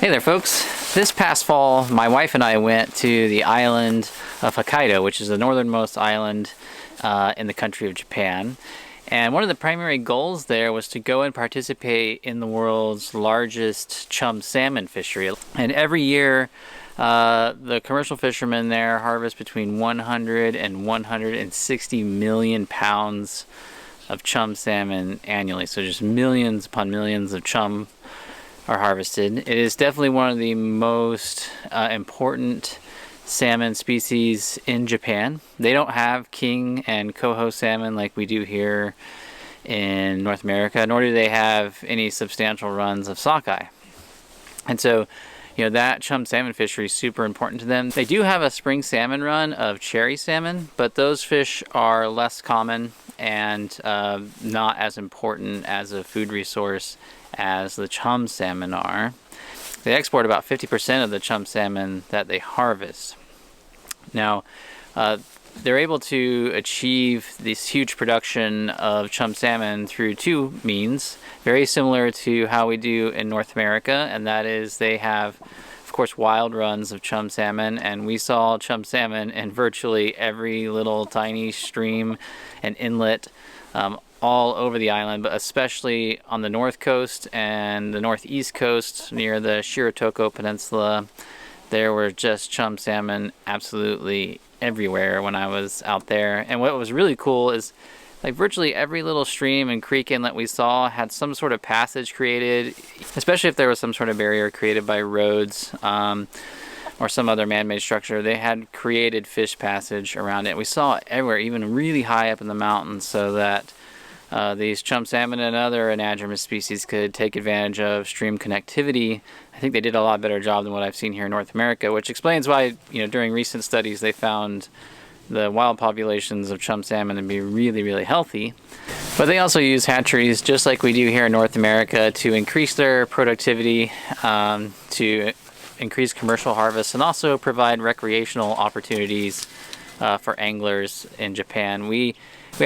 Hey there folks, this past fall my wife and I went to the island of Hokkaido, which is the northernmost island in the country of Japan. And one of the primary goals there was to go and participate in the world's largest chum salmon fishery. And every year the commercial fishermen there harvest between 100 and 160 million pounds of chum salmon annually. So just millions upon millions of chum are harvested. It is definitely one of the most important salmon species in Japan. They don't have king and coho salmon like we do here in North America, nor do they have any substantial runs of sockeye. And so, you know, that chum salmon fishery is super important to them. They do have a spring salmon run of cherry salmon, but those fish are less common and not as important as a food resource as the chum salmon are. They export about 50% of the chum salmon that they harvest. Now, they're able to achieve this huge production of chum salmon through two means, very similar to how we do in North America, and that is they have, of course, wild runs of chum salmon, and we saw chum salmon in virtually every little tiny stream and inlet all over the island, but especially on the north coast and the northeast coast near the Shiratoko Peninsula. There were just chum salmon absolutely everywhere when I was out there. And what was really cool is like virtually every little stream and creek inlet we saw had some sort of passage created, especially if there was some sort of barrier created by roads or some other man-made structure. They had created fish passage around it. We saw it everywhere, even really high up in the mountains, so that these chum salmon and other anadromous species could take advantage of stream connectivity. I think they did a lot better job than what I've seen here in North America, which explains why, you know, during recent studies they found the wild populations of chum salmon to be really, really healthy. But they also use hatcheries, just like we do here in North America, to increase their productivity, to increase commercial harvests, and also provide recreational opportunities for anglers in Japan. We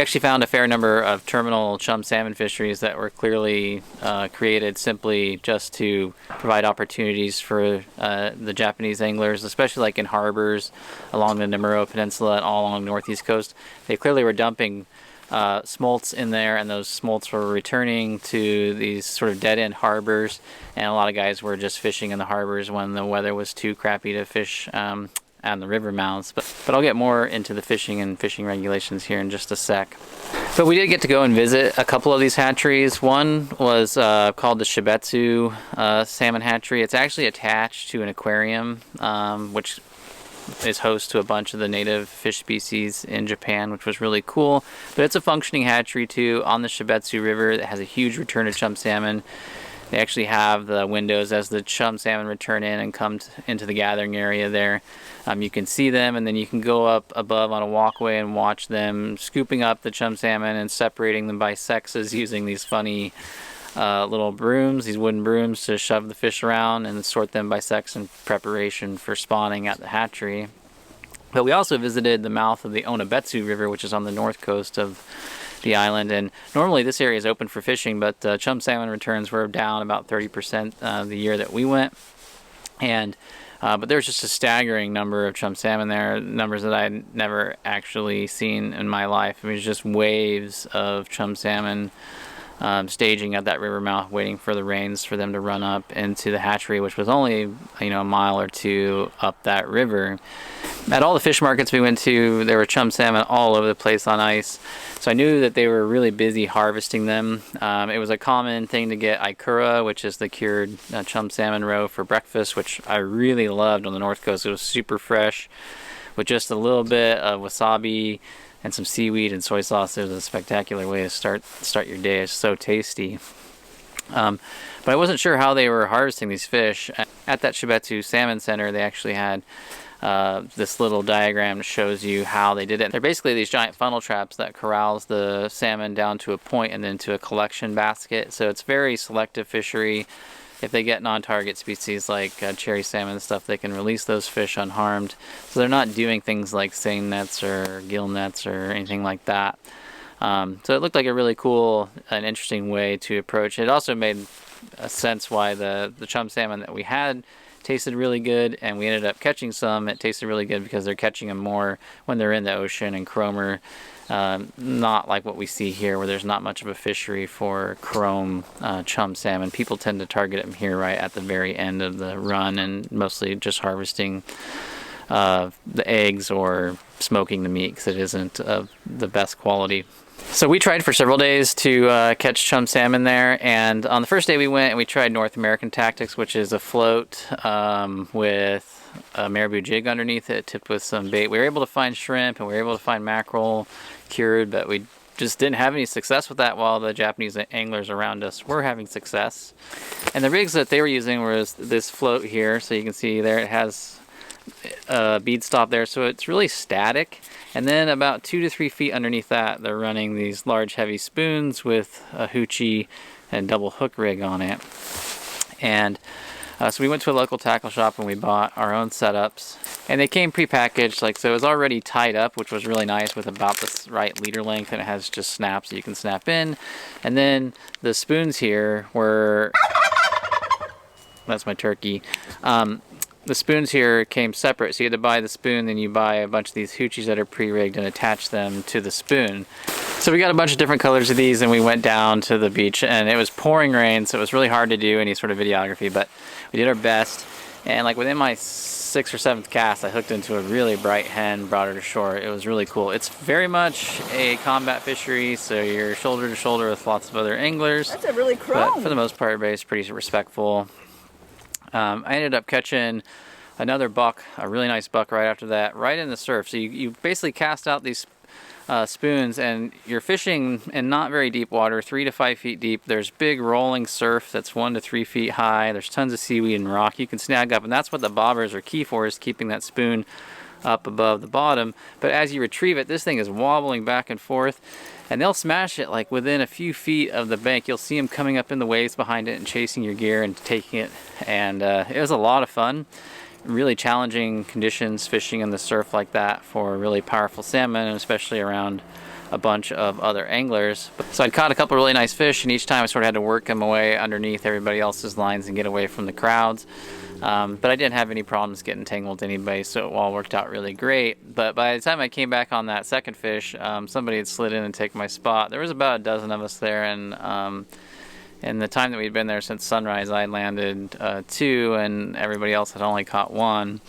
actually found a fair number of terminal chum salmon fisheries that were clearly created simply just to provide opportunities for the Japanese anglers, especially like in harbors along the Nemuro Peninsula and all along the northeast coast. They clearly were dumping smolts in there, and those smolts were returning to these sort of dead-end harbors, and a lot of guys were just fishing in the harbors when the weather was too crappy to fish on the river mouths. But I'll get more into the fishing and fishing regulations here in just a sec. But we did get to go and visit a couple of these hatcheries. One was called the Shibetsu Salmon Hatchery. It's actually attached to an aquarium, which is host to a bunch of the native fish species in Japan, which was really cool. But it's a functioning hatchery too on the Shibetsu River that has a huge return of chum salmon. They actually have the windows as the chum salmon return in and come into the gathering area there. You can see them, and then you can go up above on a walkway and watch them scooping up the chum salmon and separating them by sexes using these funny little brooms, these wooden brooms, to shove the fish around and sort them by sex in preparation for spawning at the hatchery. But we also visited the mouth of the Onabetsu River, which is on the north coast of the island, and normally this area is open for fishing, but chum salmon returns were down about 30% the year that we went. And but there's just a staggering number of chum salmon there, numbers that I'd never actually seen in my life. I mean, it's just waves of chum salmon staging at that river mouth, waiting for the rains for them to run up into the hatchery, which was only, you know, a mile or two up that river. At all the fish markets we went to, there were chum salmon all over the place on ice. So I knew that they were really busy harvesting them. It was a common thing to get ikura, which is the cured chum salmon roe, for breakfast, which I really loved on the north coast. It was super fresh with just a little bit of wasabi and some seaweed and soy sauce. It was a spectacular way to start your day. It's so tasty. But I wasn't sure how they were harvesting these fish. At that Shibetsu Salmon Center, they actually had this little diagram that shows you how they did it. They're basically these giant funnel traps that corrals the salmon down to a point and then to a collection basket. So it's very selective fishery. If they get non-target species like cherry salmon and stuff, they can release those fish unharmed. So they're not doing things like seine nets or gill nets or anything like that. So it looked like a really cool and interesting way to approach it. It also made sense why the chum salmon that we had tasted really good, and we ended up catching some. It tasted really good because they're catching them more when they're in the ocean, and chrome not like what we see here, where there's not much of a fishery for chrome chum salmon. People tend to target them here right at the very end of the run, and mostly just harvesting the eggs or smoking the meat because it isn't of the best quality. So we tried for several days to catch chum salmon there, and on the first day we went and we tried North American tactics, which is a float with a marabou jig underneath it, tipped with some bait. We were able to find shrimp and we were able to find mackerel cured, but we just didn't have any success with that, while the Japanese anglers around us were having success. And the rigs that they were using was this float here, so you can see there it has a bead stop there, so it's really static. And then about 2 to 3 feet underneath that, they're running these large heavy spoons with a hoochie and double hook rig on it. And so we went to a local tackle shop and we bought our own setups, and they came pre-packaged, like, so it was already tied up, which was really nice, with about the right leader length, and it has just snaps that you can snap in. And then the spoons here were, that's my turkey. The spoons here came separate, so you had to buy the spoon, then you buy a bunch of these hoochies that are pre-rigged and attach them to the spoon. So we got a bunch of different colors of these, and we went down to the beach, and it was pouring rain, so it was really hard to do any sort of videography, but we did our best. And like within my 6th or 7th cast, I hooked into a really bright hen, brought her to shore. It was really cool. It's very much a combat fishery, so you're shoulder to shoulder with lots of other anglers. That's a really chrome. But for the most part, everybody's pretty respectful. I ended up catching another buck, a really nice buck right after that, right in the surf. So you basically cast out these spoons, and you're fishing in not very deep water, 3 to 5 feet deep. There's big rolling surf that's 1 to 3 feet high. There's tons of seaweed and rock you can snag up, and that's what the bobbers are key for, is keeping that spoon up above the bottom. But as you retrieve it, this thing is wobbling back and forth, and they'll smash it like within a few feet of the bank. You'll see them coming up in the waves behind it and chasing your gear and taking it, and it was a lot of fun. Really challenging conditions fishing in the surf like that for really powerful salmon, and especially around a bunch of other anglers. So I'd caught a couple really nice fish, and each time I sort of had to work them away underneath everybody else's lines and get away from the crowds. But I didn't have any problems getting tangled to anybody, so it all worked out really great. But by the time I came back on that second fish, somebody had slid in and taken my spot. There was about a dozen of us there, and in the time that we'd been there since sunrise, I landed 2, and everybody else had only caught 1.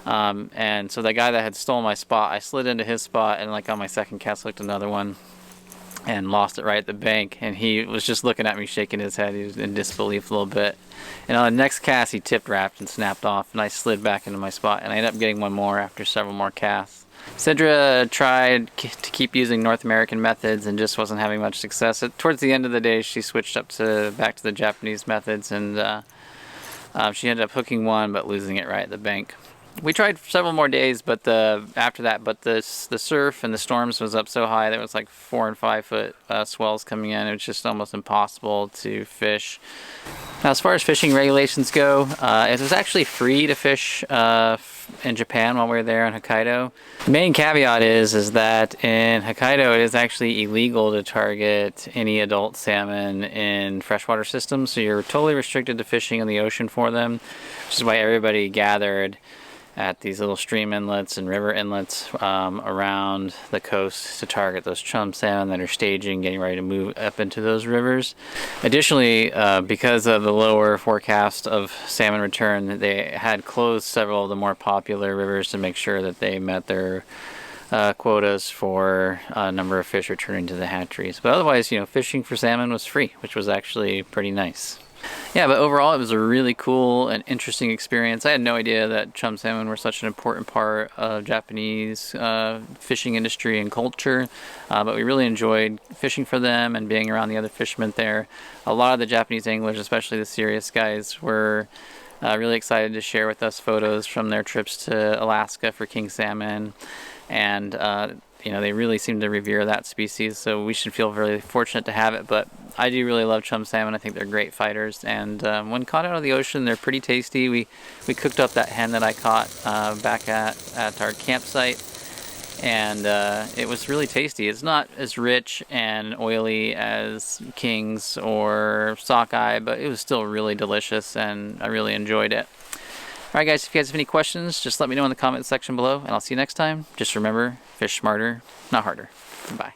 And so the guy that had stolen my spot, I slid into his spot, and like on my second cast, hooked another one and lost it right at the bank. And he was just looking at me, shaking his head. He was in disbelief a little bit. And on the next cast, he tipped wrapped and snapped off, and I slid back into my spot, and I ended up getting one more after several more casts. Sidra tried to keep using North American methods and just wasn't having much success. Towards the end of the day, she switched back to the Japanese methods, and she ended up hooking one but losing it right at the bank. We tried several more days, but after that, the surf and the storms was up so high, there was like 4 and 5 foot swells coming in. It was just almost impossible to fish. Now, as far as fishing regulations go, it was actually free to fish in Japan while we were there in Hokkaido. The main caveat is that in Hokkaido it is actually illegal to target any adult salmon in freshwater systems, so you're totally restricted to fishing in the ocean for them, which is why everybody gathered at these little stream inlets and river inlets around the coast to target those chum salmon that are staging, getting ready to move up into those rivers. Additionally, because of the lower forecast of salmon return, they had closed several of the more popular rivers to make sure that they met their quotas for a number of fish returning to the hatcheries. But otherwise, fishing for salmon was free, which was actually pretty nice. Yeah, but overall it was a really cool and interesting experience. I had no idea that chum salmon were such an important part of Japanese fishing industry and culture, but we really enjoyed fishing for them and being around the other fishermen there. A lot of the Japanese anglers, especially the serious guys, were really excited to share with us photos from their trips to Alaska for king salmon, and they really seem to revere that species, so we should feel very fortunate to have it. But I do really love chum salmon. I think they're great fighters, and when caught out of the ocean, they're pretty tasty. We cooked up that hen that I caught back at our campsite, and it was really tasty. It's not as rich and oily as kings or sockeye, but it was still really delicious, and I really enjoyed it. Alright guys, if you guys have any questions, just let me know in the comment section below, and I'll see you next time. Just remember, fish smarter, not harder. Bye.